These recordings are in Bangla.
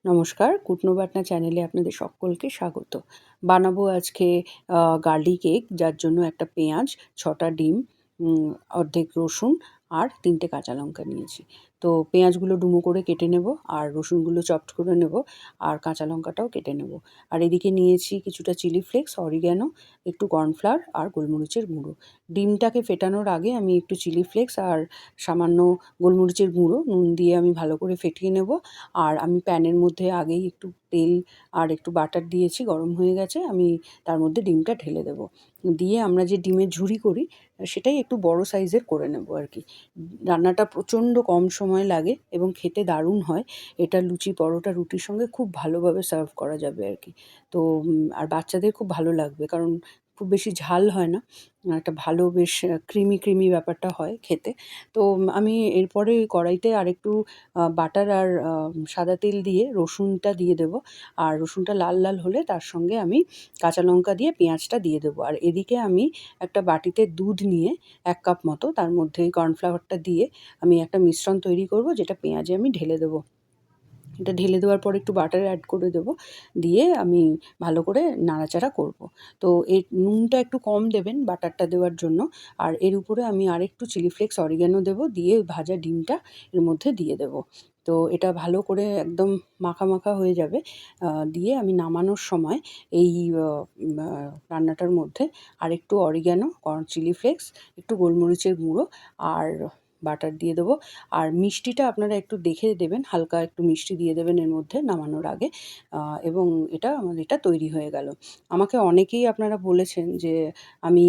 নমস্কার, কুটনো বাটনা চ্যানেলে আপনাদের সকলকে স্বাগত। বানাবো আজকে গার্লিক এগ, যার জন্য একটা পেঁয়াজ, ৬টা ডিম, অর্ধেক রসুন আর ৩টে কাঁচা লঙ্কা নিয়েছি। তো পেঁয়াজগুলো ডুমো করে কেটে নেব, আর রসুনগুলো চপড করে নেব, আর কাঁচা লঙ্কাটাও কেটে নেব। আর এদিকে নিয়েছি কিছুটা চিলি ফ্লেক্স, অরিগ্যানো, একটু কর্নফ্লাওয়ার আর গোলমরিচের গুঁড়ো। ডিমটাকে ফেটানোর আগে আমি একটু চিলি ফ্লেক্স আর সামান্য গোলমরিচের গুঁড়ো নুন দিয়ে আমি ভালো করে ফেটিয়ে নেব। আর আমি প্যানের মধ্যে আগেই একটু তেল আর একটু বাটার দিয়েছি, গরম হয়ে গেছে। আমি তার মধ্যে ডিমটা ঢেলে দেবো। দিয়ে আমরা যে ডিমের ঝুরি করি, সেটাই একটু বড় সাইজের করে নেব আর কি। রান্নাটা প্রচণ্ড কম সময় লাগে এবং খেতে দারুণ হয়। এটা লুচি, পরোটা, রুটির সঙ্গে খুব ভালোভাবে সার্ভ করা যাবে আর কি। তো আর বাচ্চাদের খুব ভালো লাগবে, কারণ খুব বেশি ঝাল হয় না। একটা ভালো বেশ ক্রিমি ব্যাপারটা হয় খেতে। তো আমি এরপরে ওই কড়াইতে আরেকটু বাটার আর সাদা তেল দিয়ে রসুনটা দিয়ে দেবো। আর রসুনটা লাল লাল হলে তার সঙ্গে আমি কাঁচা লঙ্কা দিয়ে পেঁয়াজটা দিয়ে দেবো। আর এদিকে আমি একটা বাটিতে দুধ নিয়ে ১ কাপ মতো, তার মধ্যে এই কর্নফ্লাওয়ারটা দিয়ে আমি একটা মিশ্রণ তৈরি করব, যেটা পেঁয়াজে আমি ঢেলে দেবো। এটা ঢেলে দেওয়ার পর একটু বাটার অ্যাড করে দেবো। দিয়ে আমি ভালো করে নাড়াচাড়া করব। তো এর নুনটা একটু কম দেবেন বাটারটা দেওয়ার জন্য। আর এর উপরে আমি আরেকটু চিলি ফ্লেক্স, অরিগ্যানো দেবো, দিয়ে ভাজা ডিমটা এর মধ্যে দিয়ে দেবো। তো এটা ভালো করে একদম মাখা হয়ে যাবে। দিয়ে আমি নামানোর সময় এই আ আ রান্নাটার মধ্যে আরেকটু অরিগ্যানো, চিলি ফ্লেক্স, একটু গোলমরিচের গুঁড়ো আর বাটার দিয়ে দেবো। আর মিষ্টিটা আপনারা একটু দেখে দেবেন, হালকা একটু মিষ্টি দিয়ে দেবেন এর মধ্যে নামানোর আগে। এবং এটা তৈরি হয়ে গেল। আমাকে অনেকেই আপনারা বলেছেন যে আমি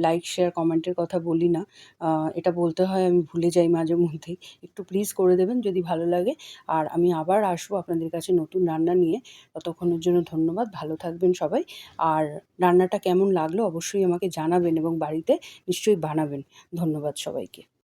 লাইক, শেয়ার, কমেন্টের কথা বলি না। আ এটা বলতে হয়, আমি ভুলে যাই মাঝে মধ্যেই। একটু প্লিজ করে দেবেন যদি ভালো লাগে। আর আমি আবার আসবো আপনাদের কাছে নতুন রান্না নিয়ে। ততক্ষণের জন্য ধন্যবাদ। ভালো থাকবেন সবাই। আর রান্নাটা কেমন লাগলো অবশ্যই আমাকে জানাবেন এবং বাড়িতে নিশ্চয়ই বানাবেন। ধন্যবাদ সবাইকে।